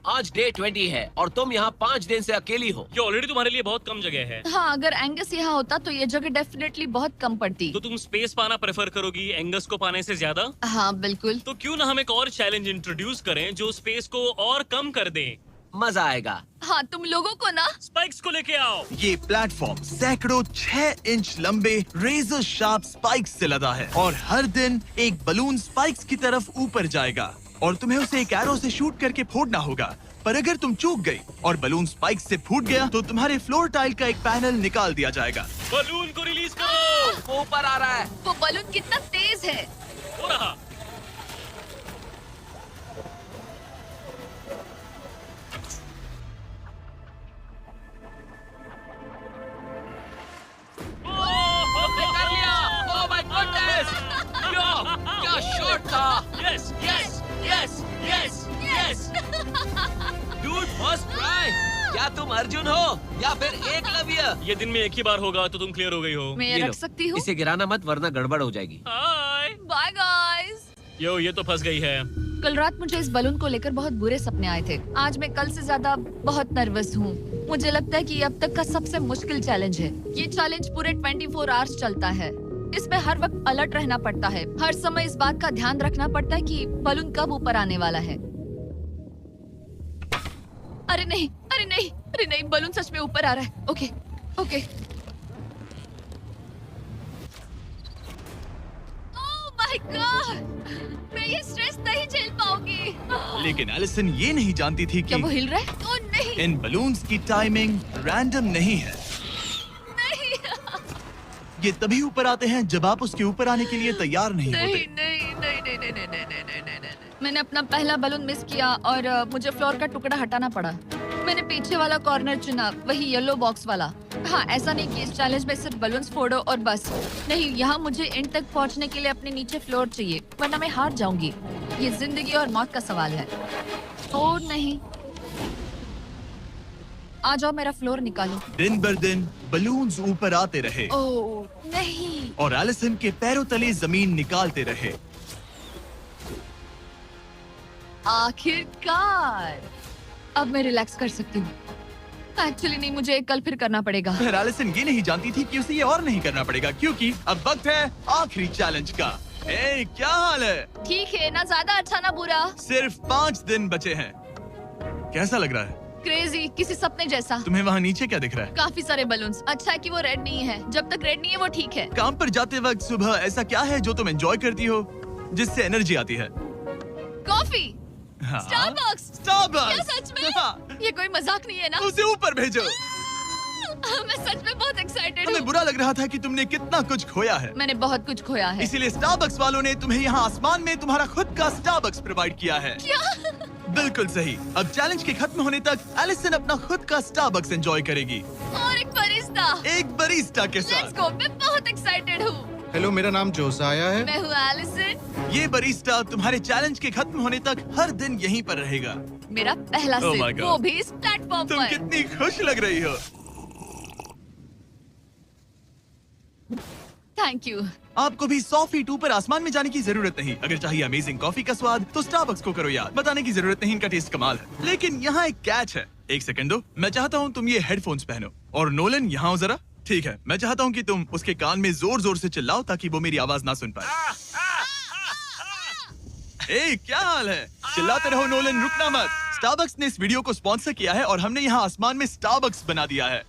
आज डे 20 है और तुम यहाँ 5 दिन से अकेली हो। ये ऑलरेडी तुम्हारे लिए बहुत कम जगह है। हाँ, अगर एंगस यहाँ होता तो ये जगह डेफिनेटली बहुत कम पड़ती। तो तुम स्पेस पाना प्रेफर करोगी एंगस को पाने से ज्यादा? हाँ बिल्कुल। तो क्यों ना हम एक और चैलेंज इंट्रोड्यूस करें जो स्पेस को और कम कर दे। मजा आएगा। हाँ, तुम लोगों को ना स्पाइक्स को लेके आओ। ये प्लेटफॉर्म सैकड़ों 6 इंच लंबे रेजर शार्प स्पाइक्स से लदा है और हर दिन एक बलून स्पाइक्स की तरफ ऊपर जाएगा और तुम्हें उसे एक एरो से शूट करके फोड़ना होगा। पर अगर तुम चूक गई और बलून स्पाइक्स से फूट गया तो तुम्हारे फ्लोर टाइल का एक पैनल निकाल दिया जाएगा। बलून को रिलीज करो। वो ऊपर आ रहा है। वो बलून कितना तेज है। हो रहा। हमने कर लिया। Oh my goodness. क्या शॉट था। Yes yes yes yes yes. Dude, first try. क्या तुम अर्जुन हो या फिर एकलव्य? ये दिन में एक ही बार होगा तो तुम क्लियर हो गई हो। मैं ये ये रख लो। सकती हूँ? इसे गिराना मत वरना गड़बड़ हो जाएगी। हाय। Bye guys. यो, ये तो फंस गई है। कल रात मुझे इस बलून को लेकर बहुत बुरे सपने आए थे। आज मैं कल से ज्यादा बहुत नर्वस हूँ। मुझे लगता है कि ये अब तक का सबसे मुश्किल चैलेंज है। ये चैलेंज पूरे 24 आवर्स चलता है। इसमें हर वक्त अलर्ट रहना पड़ता है। हर समय इस बात का ध्यान रखना पड़ता है कि बलून कब ऊपर आने वाला है। अरे नहीं, अरे नहीं, अरे नहीं, बलून सच में ऊपर आ रहा है। Okay, okay. Oh my God, मैं ये स्ट्रेस नहीं झेल पाऊंगी। लेकिन एलिसन ये नहीं जानती थी क्या कि वो हिल रहा है? ओह नहीं, इन बलून्स की टाइमिंग रैंडम नहीं है। नहीं, ये तभी ऊपर आते हैं जब आप उसके ऊपर आने के लिए तैयार नहीं होते। नहीं, नहीं, नहीं, नहीं, नहीं, नहीं, नहीं, नहीं, नहीं, नहीं, नहीं। मैंने अपना पहला बलून मिस किया और मुझे फ्लोर का टुकड़ा हटाना पड़ा। मैंने पीछे वाला कॉर्नर चुना, वही येलो बॉक्स वाला। हाँ, ऐसा नहीं कि इस चैलेंज में सिर्फ बलून्स फोड़ो और बस। नहीं, यहाँ मुझे एंड तक पहुँचने के लिए अपने नीचे फ्लोर चाहिए, वरना मैं हार जाऊंगी। ये जिंदगी और मौत का सवाल है। ओ नहीं, आ जाओ, मेरा फ्लोर निकालो। दिन बर दिन बलून्स ऊपर आते रहे ओ नहीं, और एलिसन के पैरों तले जमीन निकालते रहे। आखिरकार अब मैं रिलैक्स कर सकती हूँ। एक्चुअली नहीं, मुझे कल फिर करना पड़ेगा। पर एलिसन ये नहीं जानती थी कि उसे ये और नहीं करना पड़ेगा, क्योंकि अब वक्त है आखिरी चैलेंज का। ए, क्या हाल है? ठीक है, ना ज्यादा अच्छा ना बुरा। सिर्फ 5 दिन बचे हैं। कैसा लग रहा है? क्रेजी, किसी सपने जैसा। तुम्हें वहाँ नीचे क्या दिख रहा है? काफी सारे बलून्स। अच्छा है कि वो रेड नहीं है। जब तक रेड नहीं है वो ठीक है। काम पर जाते वक्त सुबह ऐसा क्या है जो तुम एंजॉय करती हो, जिससे एनर्जी आती है? कॉफी। हाँ? स्टारबक्स। स्टारबक्स। क्या सच में? हाँ। ये कोई मजाक नहीं है ना? उसे ऊपर भेजो। मैं सच में बहुत एक्साइटेड हमें हूँ। बुरा लग रहा था कि तुमने कितना कुछ खोया है। मैंने बहुत कुछ खोया है। इसीलिए स्टारबक्स वालों ने तुम्हें यहाँ आसमान में तुम्हारा खुद का स्टारबक्स प्रोवाइड किया है। क्या? बिल्कुल सही। अब चैलेंज के खत्म होने तक एलिसन अपना खुद का स्टारबक्स एंजॉय करेगी, और एक बरिस्ता। एक बरिस्टा के लेट्स साथ। गो, मैं बहुत एक्साइटेड हूँ। हेलो, मेरा नाम जोसाया है। मैं हूँ एलिसन। ये बरिस्टा तुम्हारे चैलेंज के खत्म होने तक हर दिन यहीं पर रहेगा। मेरा पहला Oh my सिप, God. वो भी इस प्लेटफॉर्म तुम पर। कितनी खुश लग रही हो। Thank you. आपको भी 100 फीट ऊपर आसमान में जाने की जरूरत नहीं। अगर चाहिए अमेजिंग कॉफी का स्वाद तो स्टारबक्स को करो याद। बताने की जरूरत नहीं, इनका टेस्ट कमाल है। लेकिन यहाँ एक कैच है। एक सेकंड दो, मैं चाहता हूँ तुम ये हेडफोन्स पहनो। और नोलन, यहाँ हो जरा। ठीक है, मैं चाहता हूँ कि तुम उसके कान में जोर जोर से चिल्लाओ ताकि वो मेरी आवाज ना सुन पाए। ए, क्या हाल है? चिल्लाते रहो नोलन, रुकना मत। स्टारबक्स ने इस वीडियो को स्पॉन्सर किया है और हमने यहाँ आसमान में स्टारबक्स बना दिया है।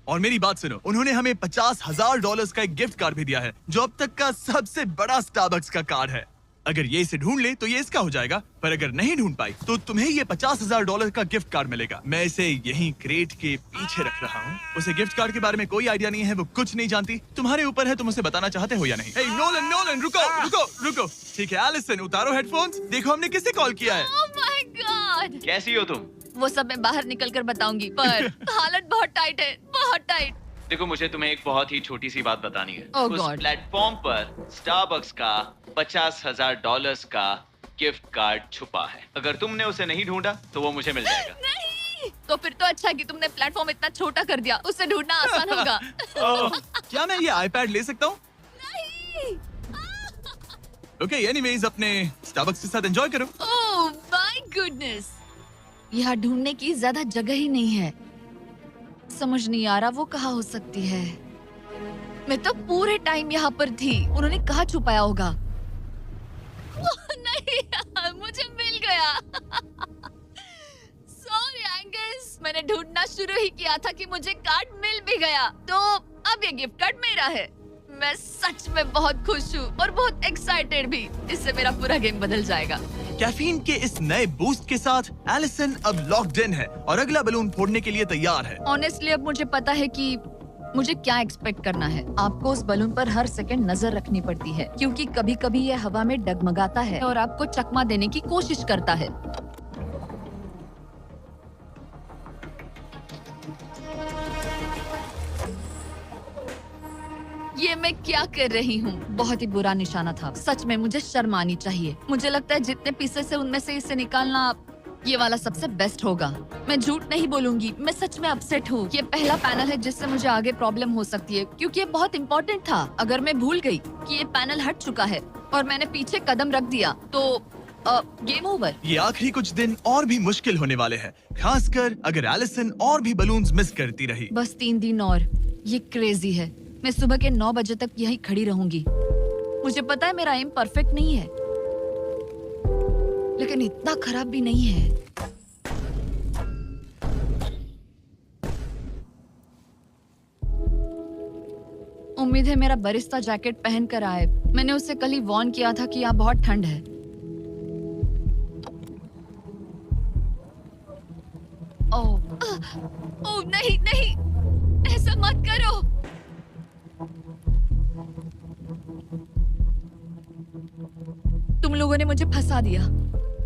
और मेरी बात सुनो, उन्होंने हमें $50,000 का एक गिफ्ट कार्ड भी दिया है, जो अब तक का सबसे बड़ा स्टारबक्स का कार्ड है। अगर ये इसे ढूंढ ले तो ये इसका हो जाएगा, पर अगर नहीं ढूंढ पाई तो तुम्हें ये $50,000 का गिफ्ट कार्ड मिलेगा। मैं इसे यहीं क्रेट के पीछे रख रहा हूँ। उसे गिफ्ट कार्ड के बारे में कोई आइडिया नहीं है, वो कुछ नहीं जानती। तुम्हारे ऊपर है, तुम उसे बताना चाहते हो या नहीं। हे नोलन, नोलन, रुको रुको रुको। ठीक है एलिसन, उतारो हेडफोन्स। देखो हमने किसे कॉल किया है। Oh my God. कैसी हो तुम? वो सब मैं बाहर निकल कर बताऊंगी, पर हालत बहुत टाइट है, बहुत टाइट। देखो, मुझे तुम्हें एक बहुत ही छोटी सी बात बतानी है। Oh उस God. प्लेटफॉर्म पर स्टारबक्स का $50,000 का गिफ्ट कार्ड छुपा है। अगर तुमने उसे नहीं ढूंढा तो वो मुझे मिल जाएगा। नहीं, तो फिर तो अच्छा है कि तुमने प्लेटफॉर्म इतना छोटा कर दिया, उससे ढूंढना आसान होगा। ओह, क्या मैं ये आईपैड ले सकता हूँ? नहीं। ओके, एनीवेज अपने स्टारबक्स के साथ एंजॉय करो। ओह माय गुडनेस, यहाँ ढूंढने की ज्यादा जगह ही नहीं है। समझ नहीं आ रहा वो कहाँ हो सकती है। मैं तो पूरे टाइम यहाँ पर थी, उन्होंने कहाँ छुपाया होगा। ओह, नहीं, मुझे मिल गया। सॉरी एंगस, मैंने ढूंढना शुरू ही किया था कि मुझे कार्ड मिल भी गया, तो अब ये गिफ्ट कार्ड मेरा है। मैं सच में बहुत खुश हूँ और बहुत एक्साइटेड भी। इससे मेरा पूरा गेम बदल जाएगा। कैफीन के इस नए बूस्ट के साथ एलिसन अब लॉक्ड इन है और अगला बलून फोड़ने के लिए तैयार है। ऑनेस्टली अब मुझे पता है कि मुझे क्या एक्सपेक्ट करना है। आपको उस बलून पर हर सेकंड नजर रखनी पड़ती है, क्योंकि कभी कभी ये हवा में डगमगाता है और आपको चकमा देने की कोशिश करता है। ये मैं क्या कर रही हूँ? बहुत ही बुरा निशाना था। सच में मुझे शर्म आनी चाहिए। मुझे लगता है जितने पीसेस है उनमें से इसे निकालना ये वाला सबसे बेस्ट होगा। मैं झूठ नहीं बोलूंगी, मैं सच में अपसेट हूँ। ये पहला पैनल है जिससे मुझे आगे प्रॉब्लम हो सकती है, क्योंकि ये बहुत इम्पोर्टेंट था। अगर मैं भूल गई कि ये पैनल हट चुका है और मैंने पीछे कदम रख दिया तो गेम ओवर। ये आखिरी कुछ दिन और भी मुश्किल होने वाले हैं, खासकर अगर एलिसन और भी बलून्स मिस करती रही। बस 3 दिन और। ये क्रेजी है। मैं सुबह के 9 बजे तक यहीं खड़ी रहूंगी। मुझे पता है मेरा एम परफेक्ट नहीं है, लेकिन इतना खराब भी नहीं है। उम्मीद है मेरा बरिस्ता जैकेट पहन कर आए। मैंने उससे कल ही वार्न किया था कि यहाँ बहुत ठंड है। ओह, ओह नहीं नहीं, ऐसा मत करो। तुम लोगों ने मुझे फंसा दिया।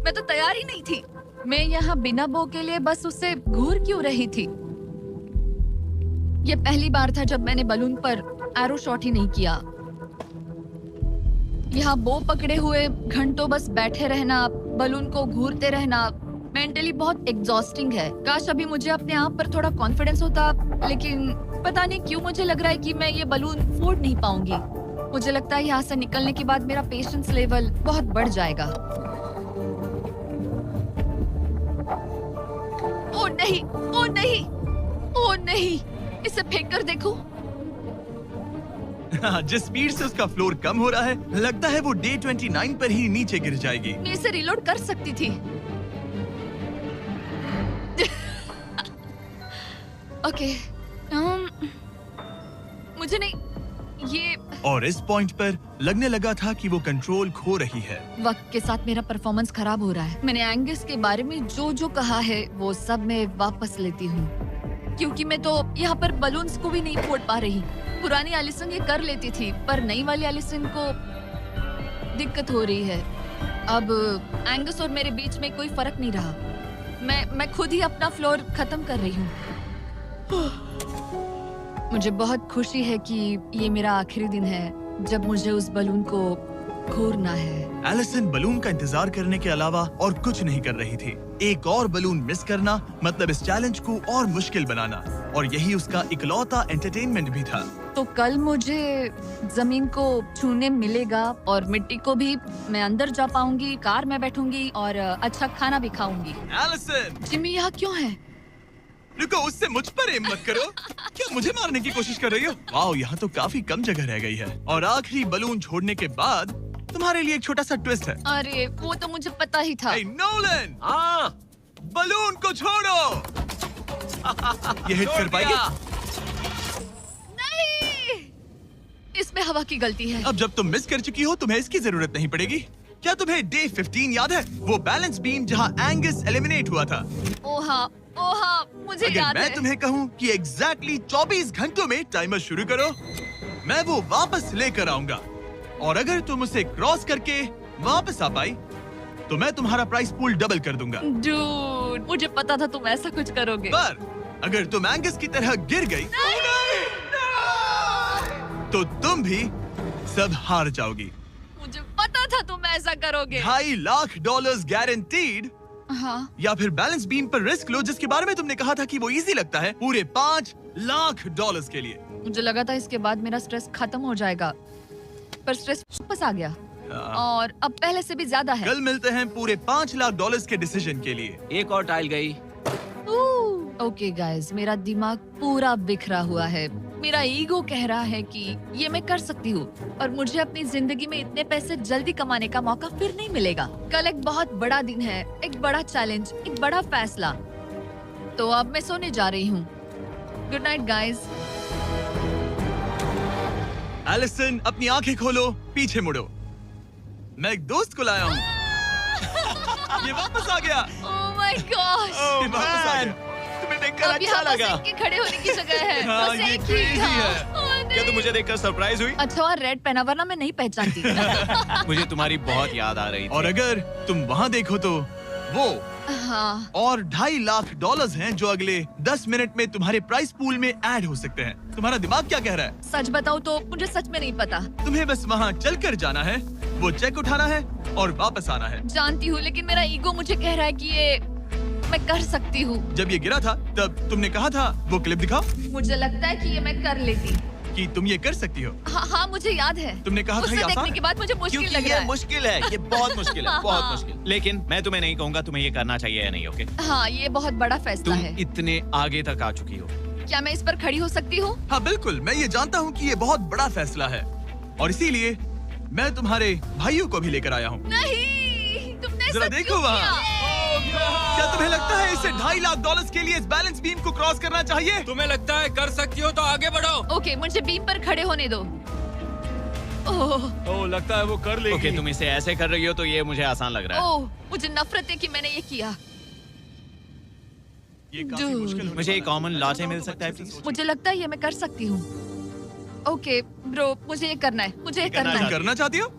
मैं तो तैयार ही नहीं थी। मैं यहाँ बिना बो के लिए बस उससे घूर क्यों रही थी? ये पहली बार था जब मैंने बलून पर एरो शॉट ही नहीं किया। यहाँ बो पकड़े हुए घंटों बस बैठे रहना, बलून को घूरते रहना, मेंटली बहुत एग्जॉस्टिंग है। काश अभी मुझे अपने आप पर थोड़ा कॉन्फिडेंस होता, लेकिन पता नहीं क्यों मुझे लग रहा है कि मैं ये बलून फोड़ नहीं पाऊंगी। मुझे लगता है यहाँ से निकलने के बाद मेरा पेशेंस लेवल बहुत बढ़ जाएगा। ओ नहीं, ओ नहीं, ओ नहीं, इसे फेंक कर देखो। जिस स्पीड से उसका फ्लोर कम हो रहा है, लगता है वो डे 29 पर ही नीचे गिर जाएगी। मैं इसे रिलोड कर सकती थी। ओके, मुझे नहीं, ये और इस पॉइंट पर लगने लगा था कि वो कंट्रोल खो रही है। वक्त के साथ मेरा परफॉर्मेंस खराब हो रहा है। मैंने एंगस के बारे में जो जो कहा है वो सब मैं वापस लेती हूँ, क्योंकि मैं तो यहाँ पर बलून्स को भी नहीं फोड़ पा रही। पुरानी एलिसन ये कर लेती थी, पर नई वाली एलिसन को दिक्कत हो रही है। अब एंगस और मेरे बीच में कोई फर्क नहीं रहा। मैं खुद ही अपना फ्लोर खत्म कर रही हूँ। मुझे बहुत खुशी है कि ये मेरा आखिरी दिन है जब मुझे उस बलून को घूरना है। एलिसन बलून का इंतजार करने के अलावा और कुछ नहीं कर रही थी। एक और बलून मिस करना मतलब इस चैलेंज को और मुश्किल बनाना, और यही उसका इकलौता एंटरटेनमेंट भी था। तो कल मुझे जमीन को छूने मिलेगा और मिट्टी को भी। मैं अंदर जा पाऊंगी, कार में बैठूंगी और अच्छा खाना भी खाऊंगी। एलिसन, जिमी यहाँ क्यों है? रुको, उससे मुझ पर एम मत करो। क्या मुझे मारने की कोशिश कर रही हो? वाओ, यहाँ तो काफी कम जगह रह गई है। और आखिरी बलून छोड़ने के बाद तुम्हारे लिए एक छोटा सा ट्विस्ट है। अरे वो तो मुझे पता ही था। हे नोलन, हाँ, बलून को छोड़ो। ये हिट कर पाएगी? नहीं, इसमें हवा की गलती है। अब जब तुम मिस कर चुकी हो, तुम्हें इसकी जरूरत नहीं पड़ेगी। क्या तुम्हें डे 15 याद है? वो बैलेंस बीम जहाँ एंगस एलिमिनेट हुआ था। ओ हाँ, मुझे अगर याद मैं है। तुम्हें कहूँ कि एग्जैक्टली 24 घंटों में टाइमर शुरू करो, मैं वो वापस लेकर आऊंगा। और अगर तुम उसे क्रॉस करके वापस आ पाई, तो मैं तुम्हारा प्राइस पूल डबल कर दूंगा। डूड, मुझे पता था तुम ऐसा कुछ करोगे। पर अगर तुम एंगस की तरह गिर गई, तो तुम भी सब हार जाओगी। मुझे पता था तुम ऐसा करोगे। $2.5 लाख गारंटीड। हाँ, या फिर बैलेंस बीम पर रिस्क लो, जिसके बारे में तुमने कहा था कि वो इजी लगता है, पूरे $5 लाख के लिए। मुझे लगा था इसके बाद मेरा स्ट्रेस खत्म हो जाएगा, पर स्ट्रेस वापस आ गया और अब पहले से भी ज्यादा है। कल मिलते हैं पूरे $5 लाख के डिसीजन के लिए। एक और टाइल गई। ओके गाइस, मेरा दिमाग पूरा बिखरा हुआ है। मेरा ईगो कह रहा है कि ये मैं कर सकती हूँ और मुझे अपनी जिंदगी में इतने पैसे जल्दी कमाने का मौका फिर नहीं मिलेगा। कल एक बहुत बड़ा दिन है, एक बड़ा चैलेंज, एक बड़ा फैसला। तो अब मैं सोने जा रही हूँ। Good night guys. एलिसन, अपनी आंखें खोलो, पीछे मुड़ो। मैं एक दोस्त को लाया हूँ। ये वापस आ गया। Oh my God. ये वापस आ गया। तुम्हें देखकर अब अच्छा यहाँ बस लगा। इनके खड़े होने की जगह है। हाँ, बस ये एक ही, crazy हाँ। है। ओह, नहीं। क्या तुम मुझे देखकर सरप्राइज हुई? अच्छा, और रेड पहना, वरना मैं नहीं पहचानती। मुझे तुम्हारी बहुत याद आ रही थी। और अगर तुम वहाँ देखो तो वो हाँ, और $2.5 लाख हैं जो अगले 10 मिनट में तुम्हारे प्राइस पूल में ऐड हो सकते हैं। तुम्हारा दिमाग क्या कह रहा है? सच बताऊँ तो मुझे सच में नहीं पता। तुम्हें बस वहाँ चलकर जाना है, वो चेक उठाना है और वापस आना है। जानती हूँ, लेकिन मेरा ईगो मुझे कह रहा है कि ये मैं कर सकती हूँ। जब ये गिरा था तब तुमने कहा था, वो क्लिप दिखाओ, मुझे लगता है कि ये मैं कर लेती। कि तुम ये कर सकती हो। हाँ, मुझे याद है। तुमने कहा था उसे ये आसान देखने है। के बाद मुझे मुश्किल क्योंकि लग रहा ये है। मुश्किल है, ये बहुत मुश्किल है, हाँ, बहुत हाँ। मुश्किल। लेकिन मैं तुम्हें नहीं कहूंगा तुम्हें ये करना चाहिए या नहीं, ओके? हाँ, ये बहुत बड़ा फैसला तुम है। इतने आगे तक आ चुकी हो। क्या मैं इस पर खड़ी हो सकती हूँ? हाँ बिल्कुल, मैं ये जानता हूँ कि ये बहुत बड़ा फैसला है और इसीलिए मैं तुम्हारे भाइयों को भी लेकर आया हूँ। नहीं, तुमने जरा ऐसा देखो क्यों वहाँ। किया? क्या तुम्हें लगता है इसे $2.5 लाख के लिए इस बैलेंस बीम को क्रॉस करना चाहिए? तुम्हें लगता है कर सकती हो तो आगे बढ़ो। ओके, मुझे बीम पर खड़े होने दो। ओह, ओह, लगता है वो कर लेगी। ओके, तुम इसे ऐसे कर रही हो तो ये मुझे आसान लग रहा है। ओह, मुझे नफरत है कि मैंने ये किया। ये काफी Dude. मुश्किल होने मुझे एक वाला है। कॉमन लॉटे मिल सकता है प्लीज? मुझे लगता है ये मैं कर सकती हूँ। ओके ब्रो, मुझे ये करना है, मुझे ये करना करना तुम है। करना चाहती हो?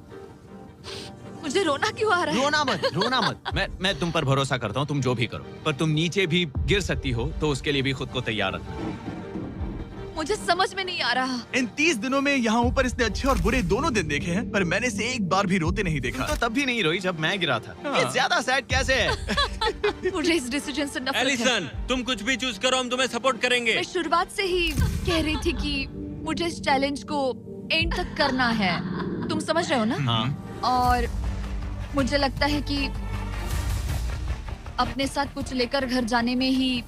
मुझे रोना क्यों आ रहा है? रोना मत। मैं तुम पर भरोसा करता हूँ, तुम जो भी करो, पर तुम नीचे भी गिर सकती हो, तो उसके लिए भी खुद को तैयार रखना। मुझे समझ में नहीं आ रहा। इन 30 दिनों में यहाँ ऊपर इसने अच्छे और बुरे दोनों दिन देखे हैं, पर मैंने इसे एक बार भी रोते नहीं देखा। तो तब भी नहीं रोई जब मैं गिरा था। हाँ। ये ज्यादा सैड कैसे है? मुझे इस डिसीजन से नफरत है। एलिसन, तुम कुछ भी चूज करो, हम तुम्हें सपोर्ट करेंगे। मैं शुरुआत से ही कह रही थी कि मुझे इस चैलेंज को एंड तक करना है। तुम समझ रहे हो ना? हाँ। और मुझे लगता है कि अपने साथ कुछ लेकर घर जाने में ही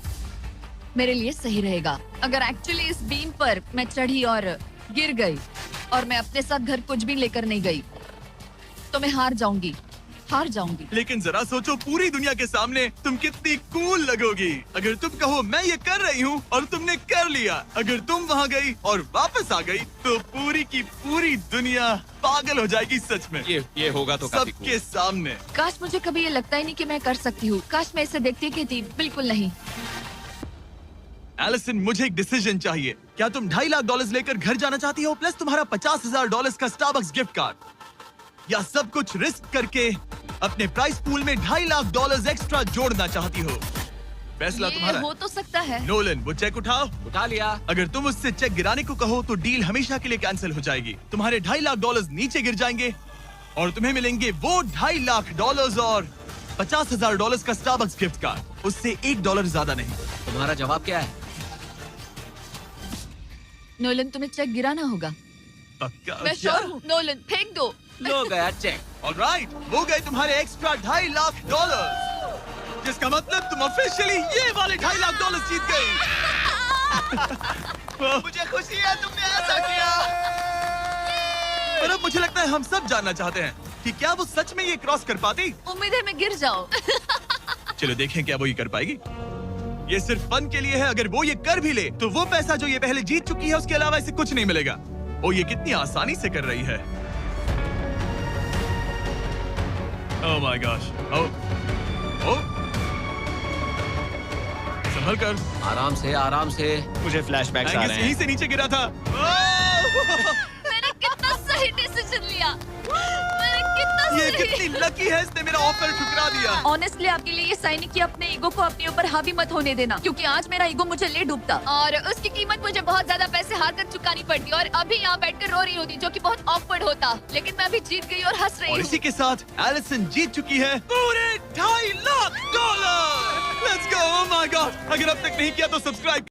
मेरे लिए सही रहेगा। अगर एक्चुअली इस बीम पर मैं चढ़ी और गिर गई और मैं अपने साथ घर कुछ भी लेकर नहीं गई, तो मैं हार जाऊंगी। लेकिन जरा सोचो, पूरी दुनिया के सामने तुम कितनी कूल लगोगी अगर तुम कहो मैं ये कर रही हूँ और तुमने कर लिया। अगर तुम वहाँ गई और वापस आ गई तो पूरी की पूरी दुनिया पागल हो जाएगी। सच में ये होगा तो काफी cool। सबके सामने। काश मुझे कभी ये लगता ही नहीं कि मैं कर सकती हूँ। काश मैं इसे देखती कहती बिल्कुल नहीं। एलिसन, मुझे एक डिसीजन चाहिए। क्या तुम $2.5 लाख लेकर घर जाना चाहती हो, प्लस तुम्हारा $50,000 का स्टारबक्स गिफ्ट कार्ड, या सब कुछ रिस्क करके अपने प्राइस पूल में $2.5 लाख एक्स्ट्रा जोड़ना चाहती हो? फैसला ये तुम्हारा हो तो सकता है। नोलन, वो चेक उठाओ। उठा लिया। अगर तुम उससे चेक गिराने को कहो तो डील हमेशा के लिए कैंसिल हो जाएगी। तुम्हारे $2.5 लाख नीचे गिर जाएंगे और तुम्हें मिलेंगे वो $2.5 लाख और $50,000 का स्टारबक्स गिफ्ट कार्ड। उससे $1 ज्यादा नहीं। तुम्हारा जवाब क्या है? नोलन, तुम्हें चेक गिराना होगा। पक्का? मैं श्योर हूँ। नोलन, फेंक दो। लो गया चेक। ऑलराइट, वो गए तुम्हारे एक्स्ट्रा $2.5 लाख, जिसका मतलब तुम ऑफिशियली ये वाले $2.5 लाख जीत गई। मुझे खुशी है तुमने ऐसा किया। पर अब मुझे लगता है हम सब जानना चाहते हैं कि क्या वो सच में ये क्रॉस कर पाती। उम्मीद है मैं गिर जाऊं। चलो देखें क्या वो ये कर पाएगी। ये सिर्फ फन के लिए है। अगर वो ये कर भी ले तो वो पैसा जो ये पहले जीत चुकी है उसके अलावा इसे कुछ नहीं मिलेगा। ओ, ये कितनी आसानी से कर रही है। ओह माय गॉश। ओ संभल कर। आराम से। मुझे फ्लैशबैक्स आ रहे यहीं हैं। से नीचे गिरा था। ओह! मैंने कितना सही डिसीजन लिया। मैंने कितना ये सही। कितनी लकी है, इसने मेरा ऑफर ठुकरा दिया। ऑनेस्टली आपके लिए ये साइन कि अपने ईगो को अपने ऊपर हावी मत होने देना, क्योंकि आज मेरा ईगो मुझे ले डूबता और उसकी कीमत मुझे बहुत ज्यादा पैसे हार कर चुकानी पड़ती और अभी यहाँ बैठकर रो रही होती, जो कि बहुत ऑकवर्ड होता। लेकिन मैं अभी जीत गई और हंस रही और हूँ। इसी के साथ एलिसन जीत चुकी है पूरे $2.5 lakh. Let's go. Oh my God, अगर अब तक नहीं किया तो सब्सक्राइब